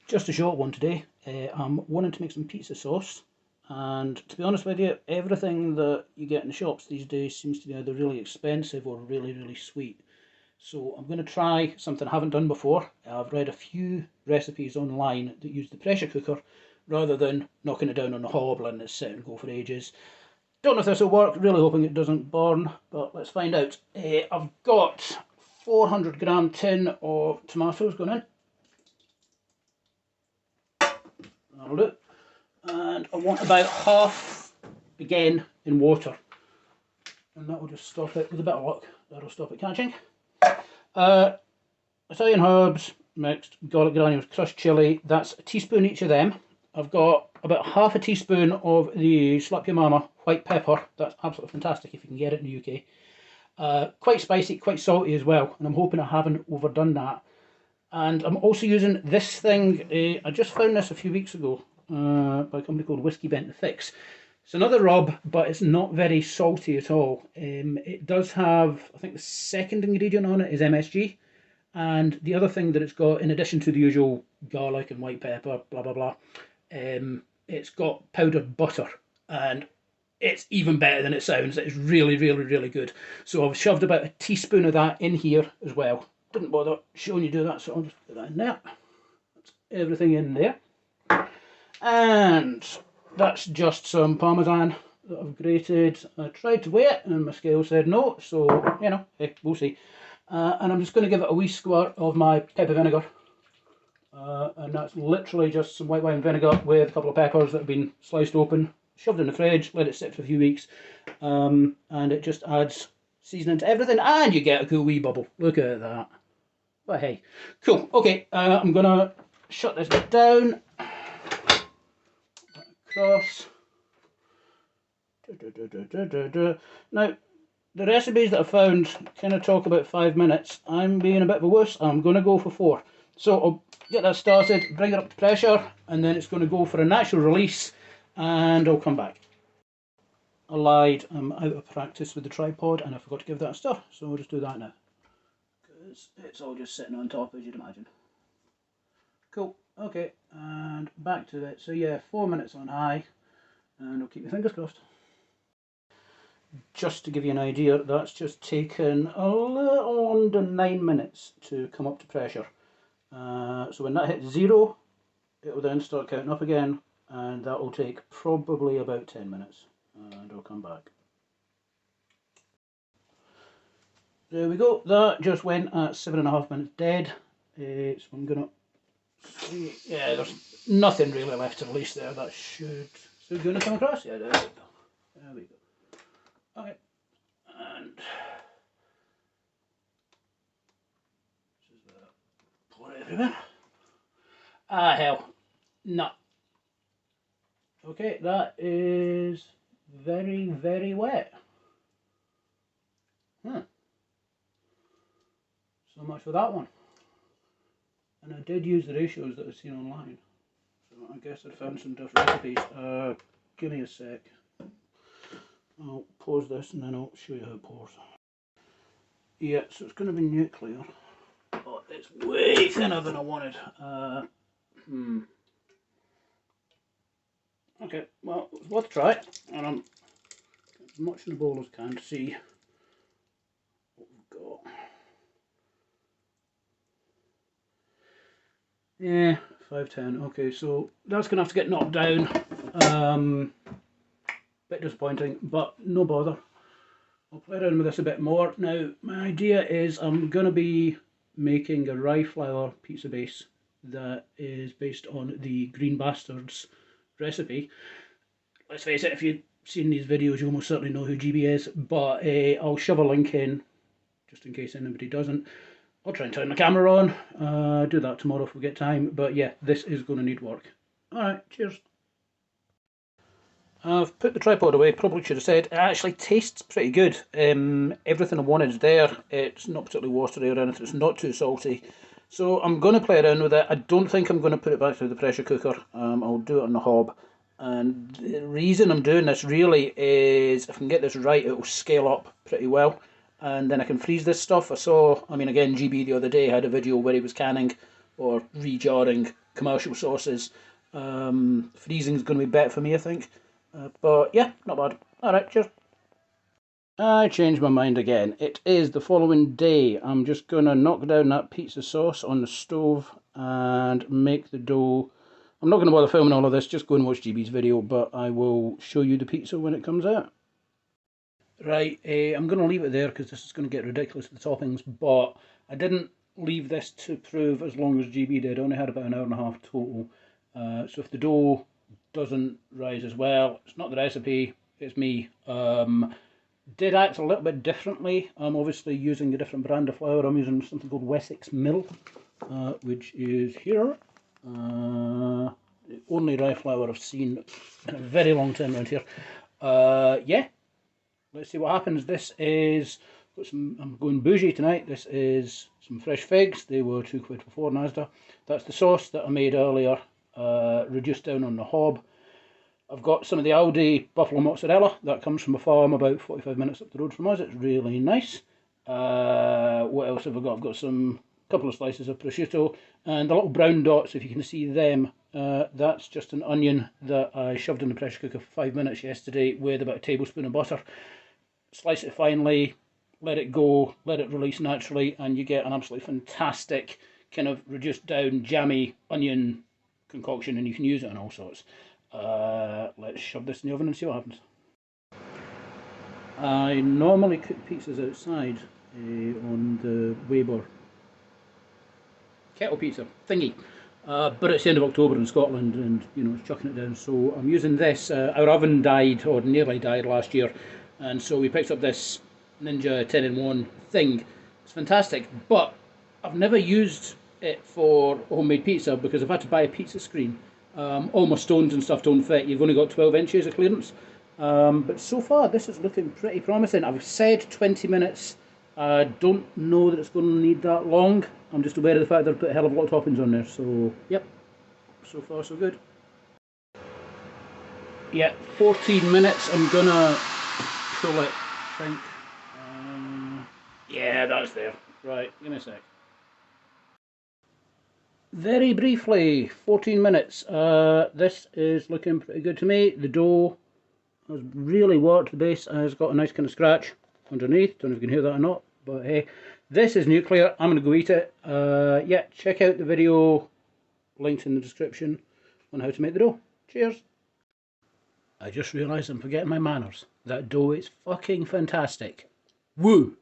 Just a short one today. I'm wanting to make some pizza sauce, and to be honest with you, everything that you get in the shops these days seems to be either really expensive or really sweet. So I'm going to try something I haven't done before. I've read a few recipes online that use the pressure cooker rather than knocking it down on the hob, letting it sit and go for ages. Don't know if this will work, really hoping it doesn't burn, but let's find out. I've got 400 gram tin of tomatoes going in. That'll do. And I want about half, again, in water. And that will just stop it, with a bit of luck, that'll stop it catching. Italian herbs mixed, garlic granules, crushed chilli, that's a teaspoon each of them. I've got about half a teaspoon of the Slap Your Mama white pepper, that's absolutely fantastic if you can get it in the UK. Quite spicy, quite salty as well, and I'm hoping I haven't overdone that. And I'm also using this thing, I just found this a few weeks ago by a company called Whiskey Bent BBQ. It's another rub, but it's not very salty at all. It does have, I think the second ingredient on it is MSG, and the other thing that it's got, in addition to the usual garlic and white pepper, blah blah blah, it's got powdered butter, and it's even better than it sounds. It's really good. So I've shoved about a teaspoon of that in here as well. Didn't bother showing you do that, so I'll just put that in there. That's everything in there. And that's just some parmesan that I've grated. I tried to weigh it and my scale said no, so you know, hey, we'll see. And I'm just going to give it a wee squirt of my pepper vinegar. And that's literally just some white wine vinegar with a couple of peppers that have been sliced open, shoved in the fridge, let it sit for a few weeks, and it just adds seasoning to everything, and you get a cool wee bubble. Look at that. But hey, cool. Okay, I'm gonna shut this bit down. Across. Now, the recipes that I found kind of talk about 5 minutes. I'm being a bit of a wuss. I'm gonna go for 4. So I'll get that started, bring it up to pressure, and then it's going to go for a natural release, and I'll come back. I lied. I'm out of practice with the tripod, and I forgot to give that a stir. So I'll just do that now. It's all just sitting on top, as you'd imagine. Cool, okay, and back to it. So yeah, 4 minutes on high, and I'll keep your fingers crossed. Just to give you an idea, that's just taken a little under 9 minutes to come up to pressure. So when that hits 0, it will then start counting up again, and that will take probably about 10 minutes, and I'll come back. There we go, that just went at 7.5 minutes dead. So I'm gonna see, yeah, there's nothing really left to release there. That should gonna come across. Yeah, there we go. There we go. Okay, and pour it everywhere. Ah, hell, no. Okay, that is very wet. So much for that one. And I did use the ratios that I've seen online, so I guess I found some different recipes. Give me a sec. I'll pause this and then I'll show you how it pours. Yeah, so it's going to be nuclear, but it's way thinner than I wanted. Okay, well, it's worth a try, and I'm as much in the bowl as I can to see what we've got. Yeah, 510. Okay, so that's going to have to get knocked down. Bit disappointing, but no bother. I'll play around with this a bit more. Now, my idea is I'm going to be making a rye flour pizza base that is based on the Green Bastards recipe. Let's face it, if you've seen these videos, you almost certainly know who GB is, but I'll shove a link in, just in case anybody doesn't. I'll try and turn the camera on, do that tomorrow if we get time, but yeah, this is going to need work. Alright, cheers. I've put the tripod away, probably should have said. It actually tastes pretty good. Everything I wanted is there. It's not particularly watery or anything, it's not too salty. So I'm going to play around with it. I don't think I'm going to put it back through the pressure cooker. I'll do it on the hob. And the reason I'm doing this really is, if I can get this right, it will scale up pretty well. And then I can freeze this stuff. I mean again, GB the other day had a video where he was canning or re-jarring commercial sauces. Freezing is going to be better for me, I think. But yeah, not bad. Alright, cheers. I changed my mind again. It is the following day. I'm just going to knock down that pizza sauce on the stove and make the dough. I'm not going to bother filming all of this, just go and watch GB's video, but I will show you the pizza when it comes out. Right, I'm going to leave it there because this is going to get ridiculous with the toppings, but I didn't leave this to prove as long as GB did. I only had about an hour and a half total. So if the dough doesn't rise as well, it's not the recipe, it's me. Did act a little bit differently. I'm obviously using a different brand of flour. I'm using something called Wessex Mill, which is here. The only rye flour I've seen in a very long time around here. Yeah, let's see what happens. This is, I'm going bougie tonight. This is some fresh figs. They were £2 before Asda. That's the sauce that I made earlier, reduced down on the hob. I've got some of the Aldi buffalo mozzarella that comes from a farm about 45 minutes up the road from us. It's really nice. What else have I got? I've got some couple of slices of prosciutto and the little brown dots, if you can see them. That's just an onion that I shoved in the pressure cooker for 5 minutes yesterday with about a tablespoon of butter. Slice it finely, let it go, let it release naturally, and you get an absolutely fantastic kind of reduced down jammy onion concoction, and you can use it on all sorts. Let's shove this in the oven and see what happens. I normally cook pizzas outside on the Weber kettle pizza thingy, but it's the end of October in Scotland and you know it's chucking it down, so I'm using this. Our oven died, or nearly died, last year, and so we picked up this Ninja 10-in-1 thing. It's fantastic, but I've never used it for homemade pizza because I've had to buy a pizza screen. All my stones and stuff don't fit. You've only got 12 inches of clearance. But so far this is looking pretty promising. I've said 20 minutes. I don't know that it's going to need that long. I'm just aware of the fact that I've put a hell of a lot of toppings on there. So, yep. So far so good. Yeah, 14 minutes. I'm going to pull it, I think. Yeah, that's there. Right, give me a sec. Very briefly, 14 minutes. This is looking pretty good to me. The dough has really worked. The base has got a nice kind of scratch underneath. Don't know if you can hear that or not, but hey, this is nuclear. I'm going to go eat it. Yeah, check out the video, linked in the description, on how to make the dough. Cheers. I just realised I'm forgetting my manners. That dough is fucking fantastic. Woo!